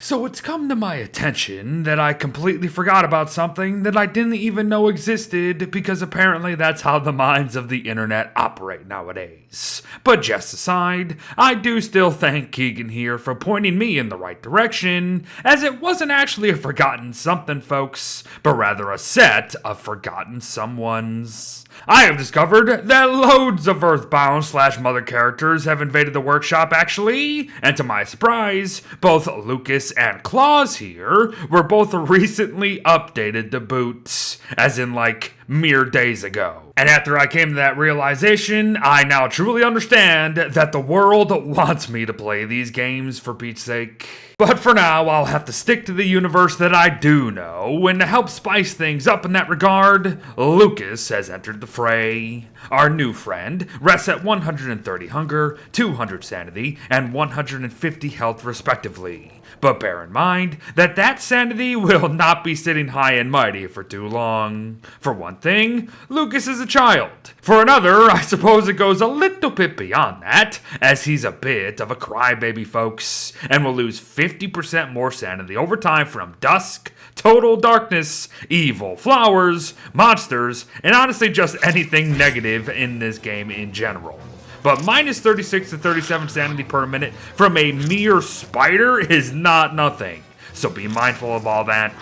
So it's come to my attention that I completely forgot about something that I didn't even know existed because apparently that's how the minds of the internet operate nowadays. But just aside, I do still thank Keegan here for pointing me in the right direction, as it wasn't actually a forgotten something, folks, but rather a set of forgotten someones. I have discovered that loads of EarthBound / Mother characters have invaded the workshop actually, and to my surprise, both Lucas and Claus here were both recently updated to boot, as in like mere days ago. And after I came to that realization, I now truly understand that the world wants me to play these games for Pete's sake. But for now, I'll have to stick to the universe that I do know, and to help spice things up in that regard, Lucas has entered the fray. Our new friend rests at 130 hunger, 200 sanity, and 150 health respectively. But bear in mind that sanity will not be sitting high and mighty for too long. For one thing, Lucas is a child. For another, I suppose it goes a little bit beyond that, as he's a bit of a crybaby, folks, and will lose 50% more sanity over time from dusk, total darkness, evil flowers, monsters, and honestly just anything negative in this game in general. But minus 36 to 37 sanity per minute from a mere spider is not nothing, so be mindful of all that.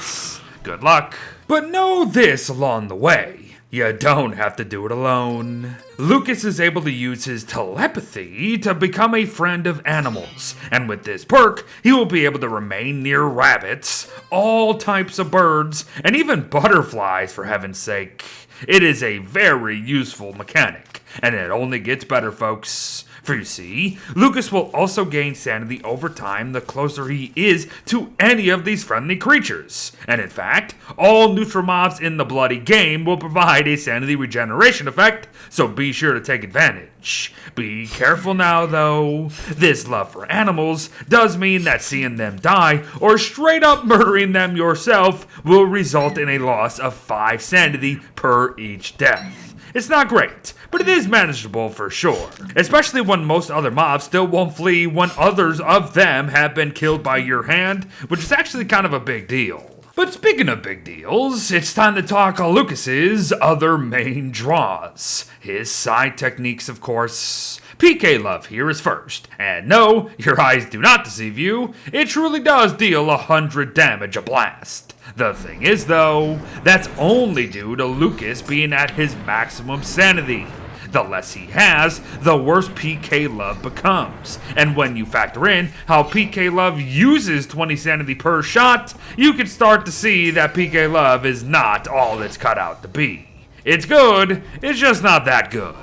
Good luck. But know this along the way, you don't have to do it alone. Lucas is able to use his telepathy to become a friend of animals, and with this perk, he will be able to remain near rabbits, all types of birds, and even butterflies for heaven's sake. It is a very useful mechanic, and it only gets better, folks. For you see, Lucas will also gain sanity over time the closer he is to any of these friendly creatures. And in fact, all neutral mobs in the bloody game will provide a sanity regeneration effect, so be sure to take advantage. Be careful now though. This love for animals does mean that seeing them die or straight up murdering them yourself will result in a loss of 5 sanity per each death. It's not great, but it is manageable for sure, especially when most other mobs still won't flee when others of them have been killed by your hand, which is actually kind of a big deal. But speaking of big deals, it's time to talk Lucas's other main draws. His side techniques, of course. PK Love here is first, and no, your eyes do not deceive you, it truly does deal 100 damage a blast. The thing is though, that's only due to Lucas being at his maximum sanity. The less he has, the worse PK Love becomes. And when you factor in how PK Love uses 20 sanity per shot, you can start to see that PK Love is not all it's cut out to be. It's good, it's just not that good.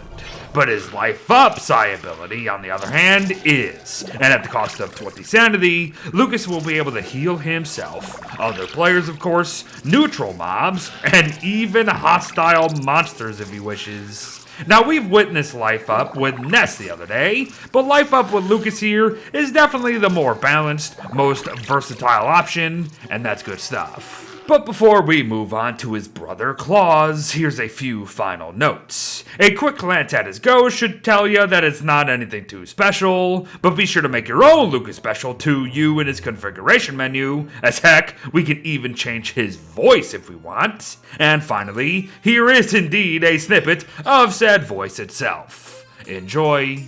But his life up psi ability, on the other hand, is. And at the cost of 20 sanity, Lucas will be able to heal himself, other players of course, neutral mobs, and even hostile monsters if he wishes. Now we've witnessed Life Up with Ness the other day, but Life Up with Lucas here is definitely the more balanced, most versatile option, and that's good stuff. But before we move on to his brother Claus, here's a few final notes. A quick glance at his Go should tell you that it's not anything too special, but be sure to make your own Lucas special to you in his configuration menu, as heck, we can even change his voice if we want. And finally, here is indeed a snippet of said voice itself. Enjoy.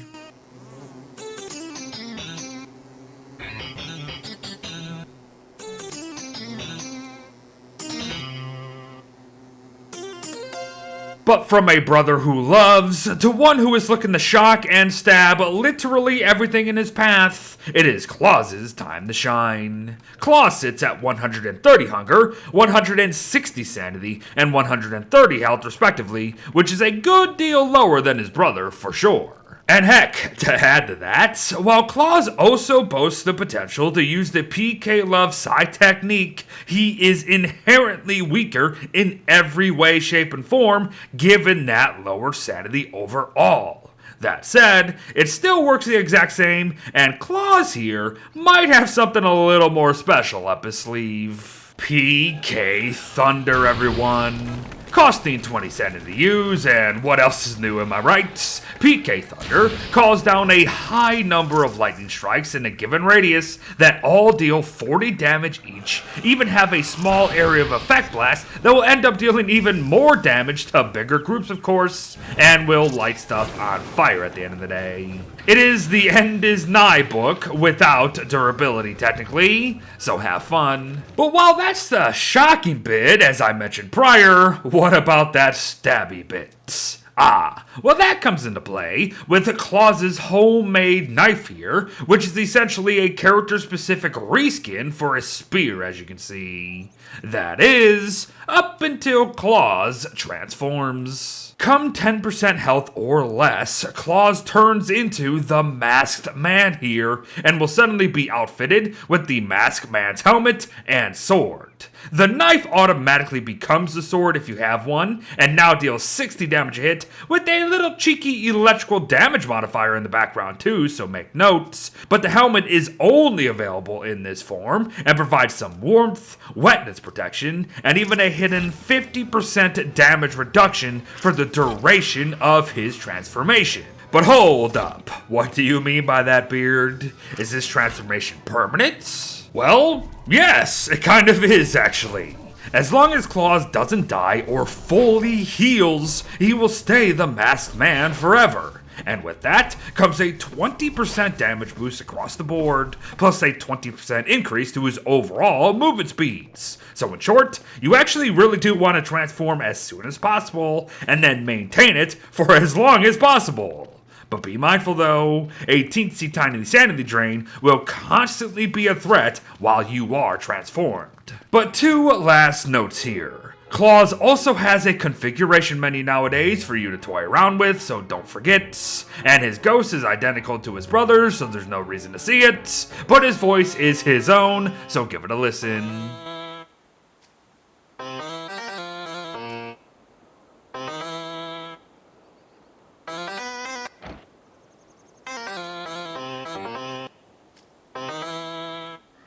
But from a brother who loves to one who is looking to shock and stab literally everything in his path, it is Claus's time to shine. Claus sits at 130 hunger, 160 sanity, and 130 health respectively, which is a good deal lower than his brother for sure. And heck, to add to that, while Claus also boasts the potential to use the PK Love Psi technique, he is inherently weaker in every way, shape, and form, given that lower sanity overall. That said, it still works the exact same, and Claus here might have something a little more special up his sleeve. PK Thunder, everyone. costing 20 sanity to use, and what else is new, am I right? PK Thunder calls down a high number of lightning strikes in a given radius that all deal 40 damage each, even have a small area of effect blast that will end up dealing even more damage to bigger groups, of course, and will light stuff on fire at the end of the day. It is the End is Nigh book without durability, technically, so have fun. But while that's the shocking bit, as I mentioned prior, what about that stabby bit? Well, that comes into play with Claus's homemade knife here, which is essentially a character-specific reskin for a spear, as you can see. That is, up until Claus transforms. Come 10% health or less, Claus turns into the Masked Man here, and will suddenly be outfitted with the Masked Man's helmet and sword. The knife automatically becomes the sword if you have one, and now deals 60 damage a hit, with a little cheeky electrical damage modifier in the background too, so make notes. But the helmet is only available in this form, and provides some warmth, wetness protection, and even a hidden 50% damage reduction for the duration of his transformation. But hold up, what do you mean by that, Beard? Is this transformation permanent? Well, yes, it kind of is, actually. As long as Claus doesn't die or fully heals, he will stay the Masked Man forever. And with that comes a 20% damage boost across the board, plus a 20% increase to his overall movement speeds. So in short, you actually really do want to transform as soon as possible, and then maintain it for as long as possible. But be mindful though, a teensy tiny sanity drain will constantly be a threat while you are transformed. But two last notes here. Claus also has a configuration menu nowadays for you to toy around with, so don't forget. And his ghost is identical to his brother's, so there's no reason to see it. But his voice is his own, so give it a listen.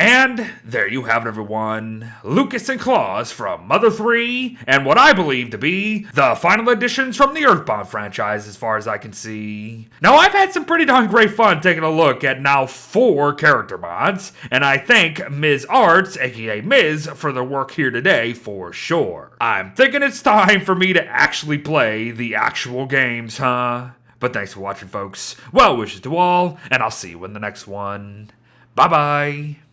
And there you have it, everyone. Lucas and Claus from Mother 3, and what I believe to be the final additions from the EarthBound franchise as far as I can see. Now, I've had some pretty darn great fun taking a look at now 4 character mods, and I thank Ms. Arts, aka Ms, for their work here today for sure. I'm thinking it's time for me to actually play the actual games, huh? But thanks for watching, folks. Well wishes to all, and I'll see you in the next one. Bye-bye.